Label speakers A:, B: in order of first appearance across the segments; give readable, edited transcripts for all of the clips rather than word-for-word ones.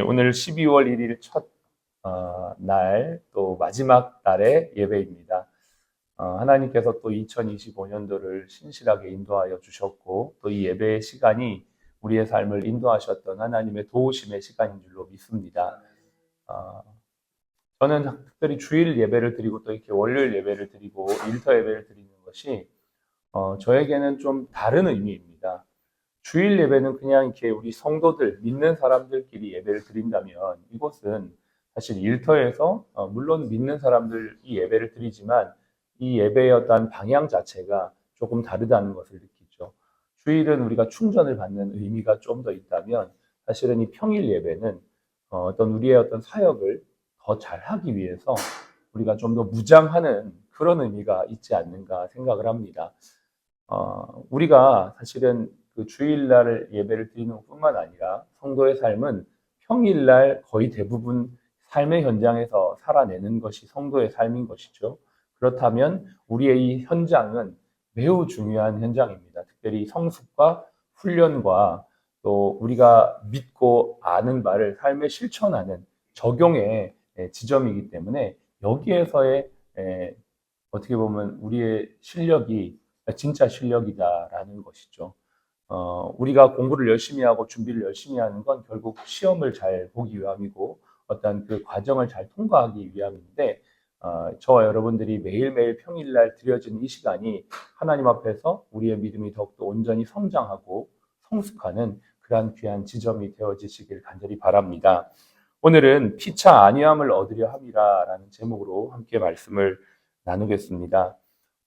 A: 오늘 12월 1일 첫 날, 또 마지막 날의 예배입니다. 하나님께서 또 2025년도를 신실하게 인도하여 주셨고, 또 이 예배의 시간이 우리의 삶을 인도하셨던 하나님의 도우심의 시간인 줄로 믿습니다. 저는 특별히 주일 예배를 드리고 또 이렇게 월요일 예배를 드리고 일터 예배를 드리는 것이 저에게는 좀 다른 의미입니다. 주일 예배는 그냥 이렇게 우리 성도들, 믿는 사람들끼리 예배를 드린다면 이곳은 사실 일터에서 물론 믿는 사람들이 예배를 드리지만 이 예배의 어떤 방향 자체가 조금 다르다는 것을 느끼죠. 주일은 우리가 충전을 받는 의미가 좀 더 있다면 사실은 이 평일 예배는 어떤 우리의 어떤 사역을 더 잘하기 위해서 우리가 좀 더 무장하는 그런 의미가 있지 않는가 생각을 합니다. 우리가 사실은 그 주일날 예배를 드리는 것뿐만 아니라 성도의 삶은 평일날 거의 대부분 삶의 현장에서 살아내는 것이 성도의 삶인 것이죠. 그렇다면 우리의 이 현장은 매우 중요한 현장입니다. 특별히 성숙과 훈련과 또 우리가 믿고 아는 바를 삶에 실천하는 적용의 지점이기 때문에 여기에서의 어떻게 보면 우리의 실력이 진짜 실력이다라는 것이죠. 우리가 공부를 열심히 하고 준비를 열심히 하는 건 결국 시험을 잘 보기 위함이고 어떤 그 과정을 잘 통과하기 위함인데 저와 여러분들이 매일매일 평일날 드려지는 이 시간이 하나님 앞에서 우리의 믿음이 더욱더 온전히 성장하고 성숙하는 그러한 귀한 지점이 되어지시길 간절히 바랍니다. 오늘은 피차 안위함을 얻으려 함이라라는 제목으로 함께 말씀을 나누겠습니다.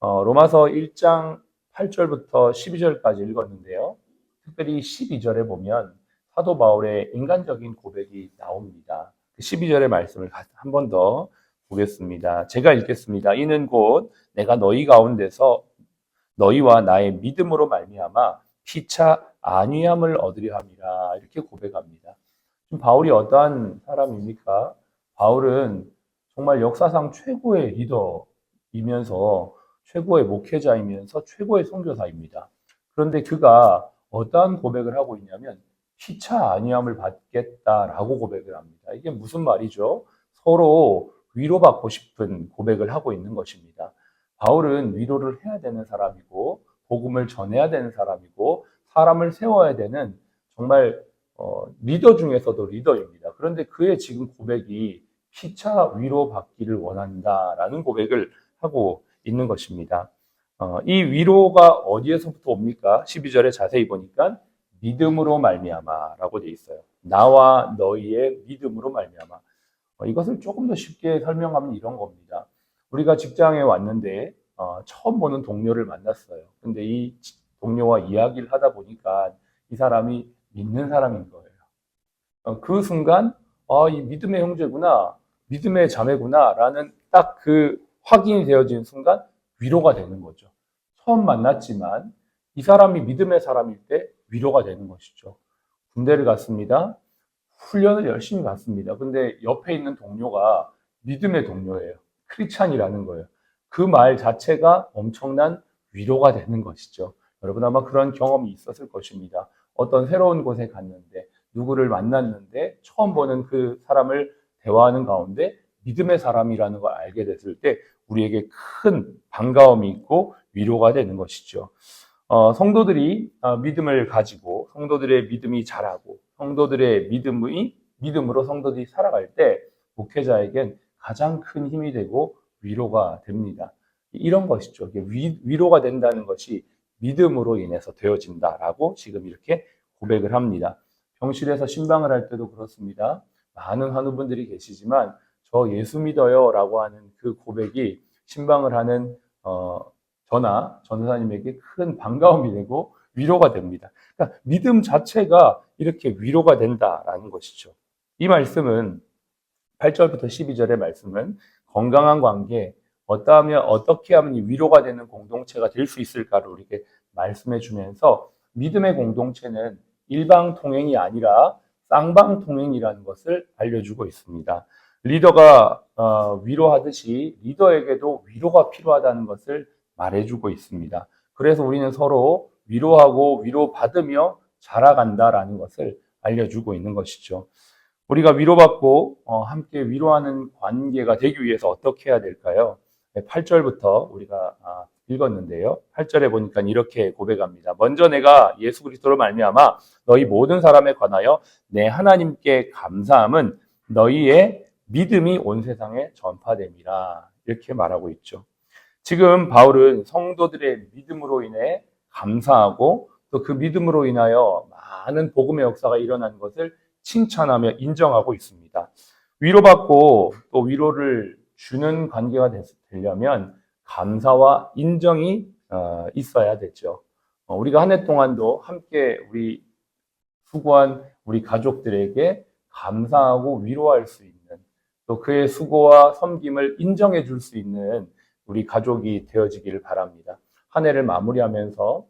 A: 로마서 1장 8절부터 12절까지 읽었는데요. 특별히 12절에 보면 사도 바울의 인간적인 고백이 나옵니다. 12절의 말씀을 한 번 더 보겠습니다. 제가 읽겠습니다. 이는 곧 내가 너희 가운데서 너희와 나의 믿음으로 말미암아 피차 안위함을 얻으려 함이라 이렇게 고백합니다. 지금 바울이 어떠한 사람입니까? 바울은 정말 역사상 최고의 리더이면서 최고의 목회자이면서 최고의 선교사입니다. 그런데 그가 어떠한 고백을 하고 있냐면 피차 안위함을 받겠다라고 고백을 합니다. 이게 무슨 말이죠? 서로 위로받고 싶은 고백을 하고 있는 것입니다. 바울은 위로를 해야 되는 사람이고 복음을 전해야 되는 사람이고 사람을 세워야 되는 정말 리더 중에서도 리더입니다. 그런데 그의 지금 고백이 피차 위로받기를 원한다라는 고백을 하고 있는 것입니다. 이 위로가 어디에서부터 옵니까? 12절에 자세히 보니까 믿음으로 말미암아라고 되어 있어요. 나와 너희의 믿음으로 말미암아. 이것을 조금 더 쉽게 설명하면 이런 겁니다. 우리가 직장에 왔는데 처음 보는 동료를 만났어요. 근데 이 동료와 이야기를 하다 보니까 이 사람이 믿는 사람인 거예요. 그 순간 이 믿음의 형제구나, 믿음의 자매구나라는 딱 그 확인이 되어진 순간 위로가 되는 거죠. 처음 만났지만 이 사람이 믿음의 사람일 때 위로가 되는 것이죠. 군대를 갔습니다. 훈련을 열심히 갔습니다. 근데 옆에 있는 동료가 믿음의 동료예요. 크리스찬이라는 거예요. 그 말 자체가 엄청난 위로가 되는 것이죠. 여러분 아마 그런 경험이 있었을 것입니다. 어떤 새로운 곳에 갔는데 누구를 만났는데 처음 보는 그 사람을 대화하는 가운데 믿음의 사람이라는 걸 알게 됐을 때 우리에게 큰 반가움이 있고 위로가 되는 것이죠. 성도들이 믿음을 가지고 성도들의 믿음이 자라고 성도들의 믿음으로 성도들이 살아갈 때 목회자에겐 가장 큰 힘이 되고 위로가 됩니다. 이런 것이죠. 위로가 된다는 것이 믿음으로 인해서 되어진다라고 지금 이렇게 고백을 합니다. 병실에서 신방을 할 때도 그렇습니다. 많은 환우분들이 계시지만 저 예수 믿어요 라고 하는 그 고백이 신방을 하는 저나 전도사님에게 큰 반가움이 되고 위로가 됩니다. 그러니까 믿음 자체가 이렇게 위로가 된다라는 것이죠. 이 말씀은 8절부터 12절의 말씀은 건강한 관계, 어떻게 하면 위로가 되는 공동체가 될 수 있을까를 우리에게 말씀해 주면서 믿음의 공동체는 일방통행이 아니라 쌍방통행이라는 것을 알려주고 있습니다. 리더가 위로하듯이 리더에게도 위로가 필요하다는 것을 말해주고 있습니다. 그래서 우리는 서로 위로하고 위로받으며 자라간다라는 것을 알려주고 있는 것이죠. 우리가 위로받고 함께 위로하는 관계가 되기 위해서 어떻게 해야 될까요? 8절부터 우리가 읽었는데요. 8절에 보니까 이렇게 고백합니다. 먼저 내가 예수 그리스도로 말미암아 너희 모든 사람에 관하여 내 하나님께 감사함은 너희의 믿음이 온 세상에 전파됨이라. 이렇게 말하고 있죠. 지금 바울은 성도들의 믿음으로 인해 감사하고 또 그 믿음으로 인하여 많은 복음의 역사가 일어난 것을 칭찬하며 인정하고 있습니다. 위로받고 또 위로를 주는 관계가 되려면 감사와 인정이 있어야 되죠. 우리가 한 해 동안도 함께 우리 수고한 우리 가족들에게 감사하고 위로할 수 있는 또 그의 수고와 섬김을 인정해 줄 수 있는 우리 가족이 되어지기를 바랍니다. 한 해를 마무리하면서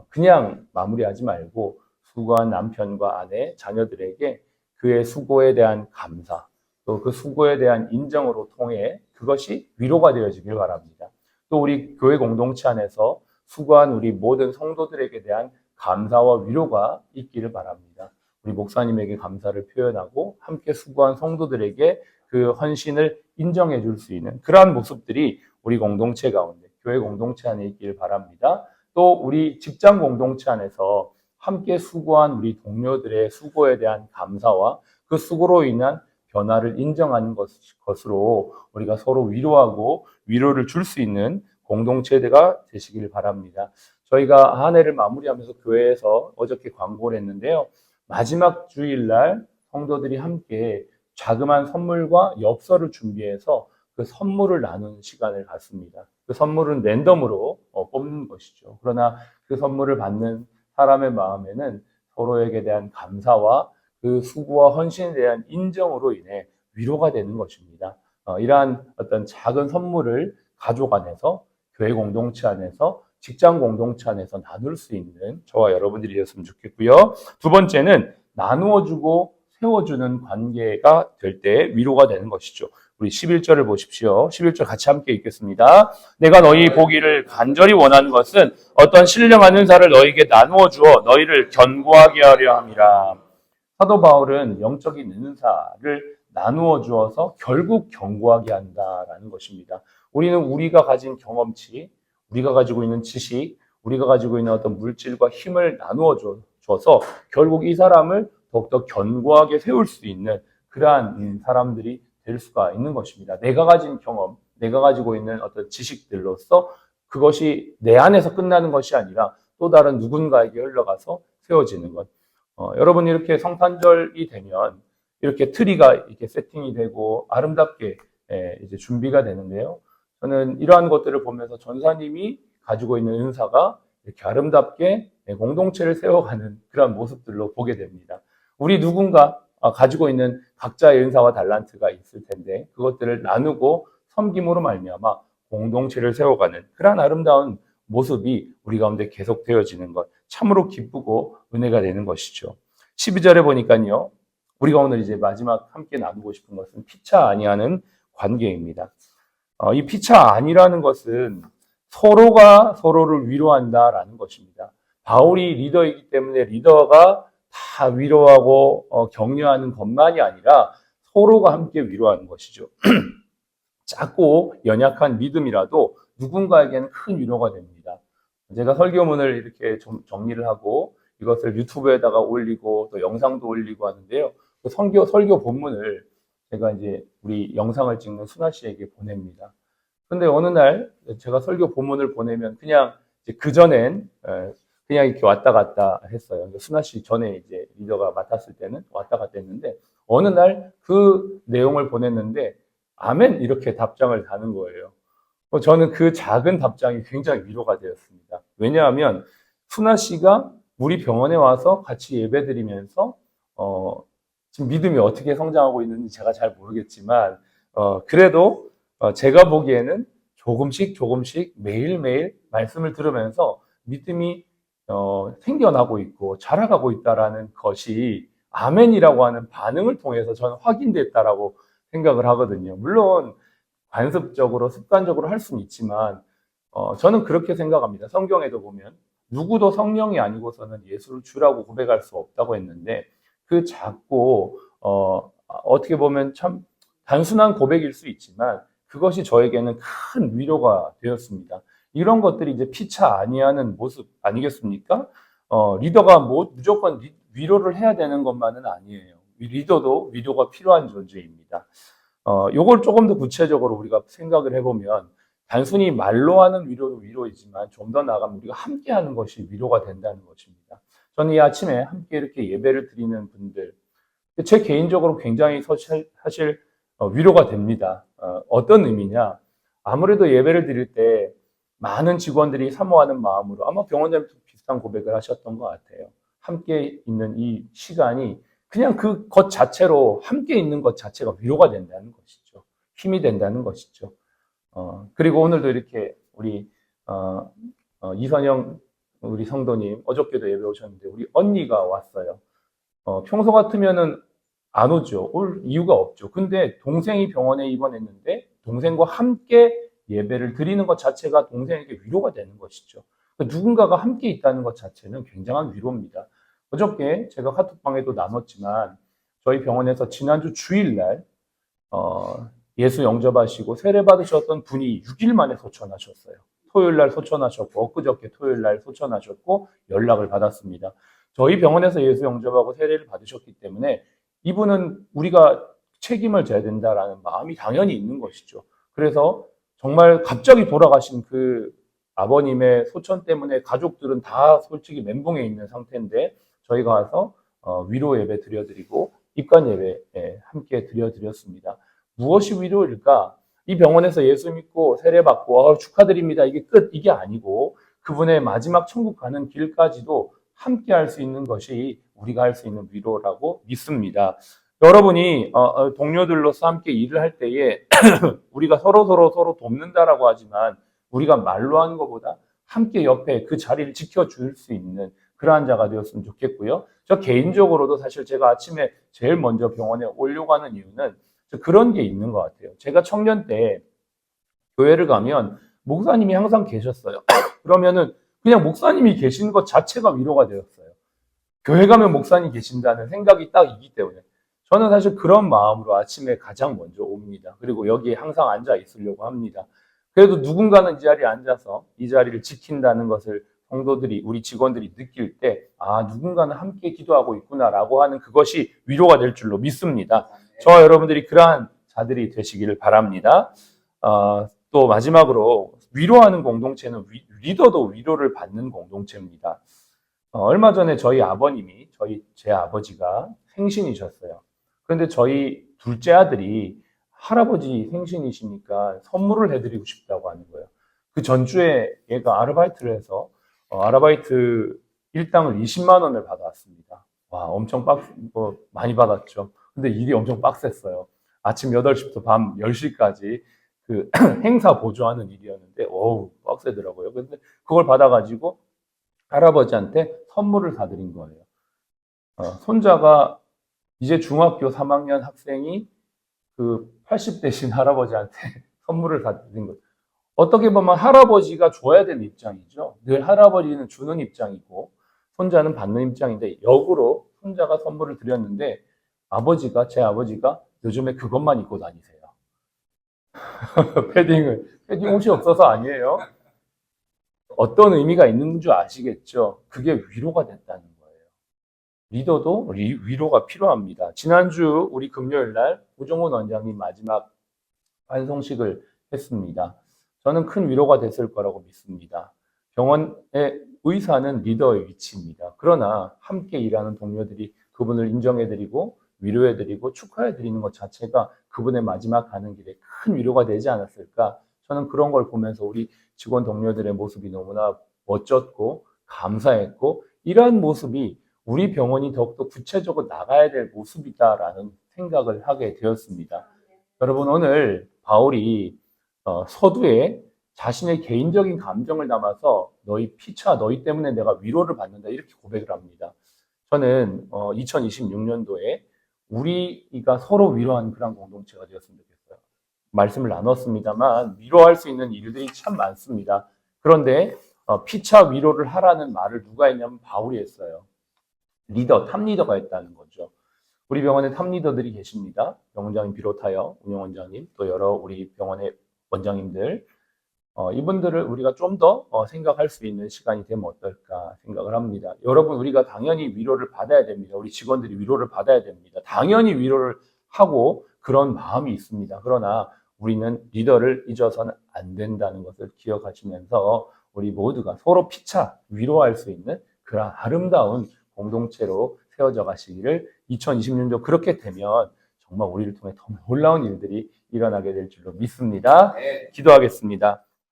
A: 그냥 마무리하지 말고 수고한 남편과 아내, 자녀들에게 그의 수고에 대한 감사, 또 그 수고에 대한 인정으로 통해 그것이 위로가 되어지길 바랍니다. 또 우리 교회 공동체 안에서 수고한 우리 모든 성도들에게 대한 감사와 위로가 있기를 바랍니다. 우리 목사님에게 감사를 표현하고 함께 수고한 성도들에게 그 헌신을 인정해 줄 수 있는 그러한 모습들이 우리 공동체 가운데, 교회 공동체 안에 있기를 바랍니다. 또 우리 직장 공동체 안에서 함께 수고한 우리 동료들의 수고에 대한 감사와 그 수고로 인한 변화를 인정하는 것으로 우리가 서로 위로하고 위로를 줄 수 있는 공동체가 되시길 바랍니다. 저희가 한 해를 마무리하면서 교회에서 어저께 광고를 했는데요. 마지막 주일날 성도들이 함께 자그마한 선물과 엽서를 준비해서 그 선물을 나누는 시간을 갖습니다. 그 선물은 랜덤으로 뽑는 것이죠. 그러나 그 선물을 받는 사람의 마음에는 서로에게 대한 감사와 그 수고와 헌신에 대한 인정으로 인해 위로가 되는 것입니다. 이러한 어떤 작은 선물을 가족 안에서, 교회 공동체 안에서, 직장 공동체 안에서 나눌 수 있는 저와 여러분들이 되었으면 좋겠고요. 두 번째는 나누어주고 세워주는 관계가 될 때 위로가 되는 것이죠. 우리 11절을 보십시오. 11절 같이 함께 읽겠습니다. 내가 너희 보기를 간절히 원하는 것은 어떤 신령한 은사를 너희에게 나누어 주어 너희를 견고하게 하려 함이라. 사도 바울은 영적인 은사를 나누어 주어서 결국 견고하게 한다라는 것입니다. 우리는 우리가 가진 경험치, 우리가 가지고 있는 지식, 우리가 가지고 있는 어떤 물질과 힘을 나누어 줘서 결국 이 사람을 더욱더 견고하게 세울 수 있는 그러한 사람들이 될 수가 있는 것입니다. 내가 가진 경험, 내가 가지고 있는 어떤 지식들로서 그것이 내 안에서 끝나는 것이 아니라 또 다른 누군가에게 흘러가서 세워지는 것. 여러분 이렇게 성탄절이 되면 이렇게 트리가 이렇게 세팅이 되고 아름답게 이제 준비가 되는데요. 저는 이러한 것들을 보면서 전사님이 가지고 있는 은사가 이렇게 아름답게 공동체를 세워가는 그런 모습들로 보게 됩니다. 우리 누군가 가지고 있는 각자의 은사와 달란트가 있을 텐데 그것들을 나누고 섬김으로 말미암아 공동체를 세워가는 그러한 아름다운 모습이 우리 가운데 계속되어지는 것 참으로 기쁘고 은혜가 되는 것이죠. 12절에 보니까요. 우리가 오늘 이제 마지막 함께 나누고 싶은 것은 피차 아니하는 관계입니다. 이 피차 아니라는 것은 서로가 서로를 위로한다라는 것입니다. 바울이 리더이기 때문에 리더가 다 위로하고 격려하는 것만이 아니라 서로가 함께 위로하는 것이죠. 작고 연약한 믿음이라도 누군가에게는 큰 위로가 됩니다. 제가 설교문을 이렇게 좀 정리를 하고 이것을 유튜브에다가 올리고 또 영상도 올리고 하는데요. 그 설교 본문을 제가 이제 우리 영상을 찍는 순아 씨에게 보냅니다. 근데 어느 날 제가 설교 본문을 보내면 그냥 이제 그전엔 그냥 이렇게 왔다 갔다 했어요. 순아 씨 전에 이제 리더가 맡았을 때는 왔다 갔다 했는데 어느 날 그 내용을 보냈는데 아멘 이렇게 답장을 다는 거예요. 저는 그 작은 답장이 굉장히 위로가 되었습니다. 왜냐하면 순아 씨가 우리 병원에 와서 같이 예배드리면서 지금 믿음이 어떻게 성장하고 있는지 제가 잘 모르겠지만 그래도 제가 보기에는 조금씩 매일매일 말씀을 들으면서 믿음이 생겨나고 있고 자라가고 있다라는 것이 아멘이라고 하는 반응을 통해서 저는 확인됐다라고 생각을 하거든요. 물론 관습적으로 습관적으로 할 수는 있지만 저는 그렇게 생각합니다. 성경에도 보면 누구도 성령이 아니고서는 예수를 주라고 고백할 수 없다고 했는데 그 작고 어떻게 보면 참 단순한 고백일 수 있지만 그것이 저에게는 큰 위로가 되었습니다. 이런 것들이 이제 피차 아니하는 모습 아니겠습니까? 리더가 무조건 위로를 해야 되는 것만은 아니에요. 리더도 위로가 필요한 존재입니다. 요걸 조금 더 구체적으로 우리가 생각을 해보면 단순히 말로 하는 위로도 위로이지만 좀 더 나아가면 우리가 함께 하는 것이 위로가 된다는 것입니다. 저는 이 아침에 함께 이렇게 예배를 드리는 분들, 제 개인적으로 굉장히 사실 위로가 됩니다. 어떤 의미냐? 아무래도 예배를 드릴 때 많은 직원들이 사모하는 마음으로 아마 병원장님도 비슷한 고백을 하셨던 것 같아요. 함께 있는 이 시간이 그냥 그것 자체로 함께 있는 것 자체가 위로가 된다는 것이죠. 힘이 된다는 것이죠. 그리고 오늘도 이렇게 우리 이선영 우리 성도님 어저께도 예배 오셨는데 우리 언니가 왔어요. 평소 같으면은 안 오죠. 올 이유가 없죠. 근데 동생이 병원에 입원했는데 동생과 함께 예배를 드리는 것 자체가 동생에게 위로가 되는 것이죠. 누군가가 함께 있다는 것 자체는 굉장한 위로입니다. 어저께 제가 카톡방에도 나눴지만 저희 병원에서 지난주 주일날 예수 영접하시고 세례 받으셨던 분이 6일 만에 소천하셨어요. 토요일날 소천하셨고 엊그저께 토요일날 소천하셨고 연락을 받았습니다. 저희 병원에서 예수 영접하고 세례를 받으셨기 때문에 이분은 우리가 책임을 져야 된다라는 마음이 당연히 있는 것이죠. 그래서 정말 갑자기 돌아가신 그 아버님의 소천 때문에 가족들은 다 솔직히 멘붕에 있는 상태인데 저희가 와서 위로 예배 드려드리고 입관 예배 함께 드려드렸습니다. 무엇이 위로일까? 이 병원에서 예수 믿고 세례 받고 축하드립니다. 이게 끝 이게 아니고 그분의 마지막 천국 가는 길까지도 함께 할 수 있는 것이 우리가 할 수 있는 위로라고 믿습니다. 여러분이 동료들로서 함께 일을 할 때에 우리가 서로 돕는다라고 하지만 우리가 말로 하는 것보다 함께 옆에 그 자리를 지켜줄 수 있는 그러한 자가 되었으면 좋겠고요. 저 개인적으로도 사실 제가 아침에 제일 먼저 병원에 오려고 하는 이유는 그런 게 있는 것 같아요. 제가 청년 때 교회를 가면 목사님이 항상 계셨어요. 그러면은 그냥 목사님이 계시는 것 자체가 위로가 되었어요. 교회 가면 목사님 계신다는 생각이 딱 있기 때문에 저는 사실 그런 마음으로 아침에 가장 먼저 옵니다. 그리고 여기에 항상 앉아 있으려고 합니다. 그래도 누군가는 이 자리에 앉아서 이 자리를 지킨다는 것을 성도들이 우리 직원들이 느낄 때 누군가는 함께 기도하고 있구나라고 하는 그것이 위로가 될 줄로 믿습니다. 저와 여러분들이 그러한 자들이 되시기를 바랍니다. 또 마지막으로 위로하는 공동체는 리더도 위로를 받는 공동체입니다. 얼마 전에 저희 아버님이 제 아버지가 생신이셨어요. 그런데 저희 둘째 아들이 할아버지 생신이시니까 선물을 해드리고 싶다고 하는 거예요. 그 전주에 얘가 아르바이트를 해서 아르바이트 일당을 20만 원을 받아왔습니다. 와, 엄청 많이 받았죠. 근데 일이 엄청 빡셌어요. 아침 8시부터 밤 10시까지 그 행사 보조하는 일이었는데, 어우, 빡세더라고요. 근데 그걸 받아가지고 할아버지한테 선물을 사드린 거예요. 손자가 이제 중학교 3학년 학생이 그 80대신 할아버지한테 선물을 사드린 거예요. 어떻게 보면 할아버지가 줘야 되는 입장이죠. 늘 할아버지는 주는 입장이고 손자는 받는 입장인데 역으로 손자가 선물을 드렸는데 제 아버지가 요즘에 그것만 입고 다니세요. 패딩 옷이 없어서 아니에요. 어떤 의미가 있는 줄 아시겠죠? 그게 위로가 됐다는 거예요. 리더도 위로가 필요합니다. 지난주 우리 금요일 날 우종훈 원장님 마지막 환송식을 했습니다. 저는 큰 위로가 됐을 거라고 믿습니다. 병원의 의사는 리더의 위치입니다. 그러나 함께 일하는 동료들이 그분을 인정해드리고 위로해드리고 축하해드리는 것 자체가 그분의 마지막 가는 길에 큰 위로가 되지 않았을까? 저는 그런 걸 보면서 우리 직원 동료들의 모습이 너무나 멋졌고 감사했고 이러한 모습이 우리 병원이 더욱더 구체적으로 나가야 될 모습이다라는 생각을 하게 되었습니다. 여러분 오늘 바울이 서두에 자신의 개인적인 감정을 담아서 너희 피차 너희 때문에 내가 위로를 받는다 이렇게 고백을 합니다. 저는 2026년도에 우리가 서로 위로하는 그런 공동체가 되었으면 좋겠어요. 말씀을 나눴습니다만 위로할 수 있는 일들이 참 많습니다. 그런데 피차 위로를 하라는 말을 누가 했냐면 바울이 했어요. 탑 리더가 했다는 거죠. 우리 병원에 탑리더들이 계십니다. 병원장님 비롯하여 운영원장님, 또 여러 우리 병원의 원장님들, 이분들을 우리가 좀 더 생각할 수 있는 시간이 되면 어떨까 생각을 합니다. 여러분, 우리가 당연히 위로를 받아야 됩니다. 우리 직원들이 위로를 받아야 됩니다. 당연히 위로를 하고 그런 마음이 있습니다. 그러나 우리는 리더를 잊어서는 안 된다는 것을 기억하시면서 우리 모두가 서로 피차 위로할 수 있는 그런 아름다운 공동체로 세워져 가시기를 2020년도 그렇게 되면 정말 우리를 통해 더 놀라운 일들이 일어나게 될 줄로 믿습니다. 기도하겠습니다.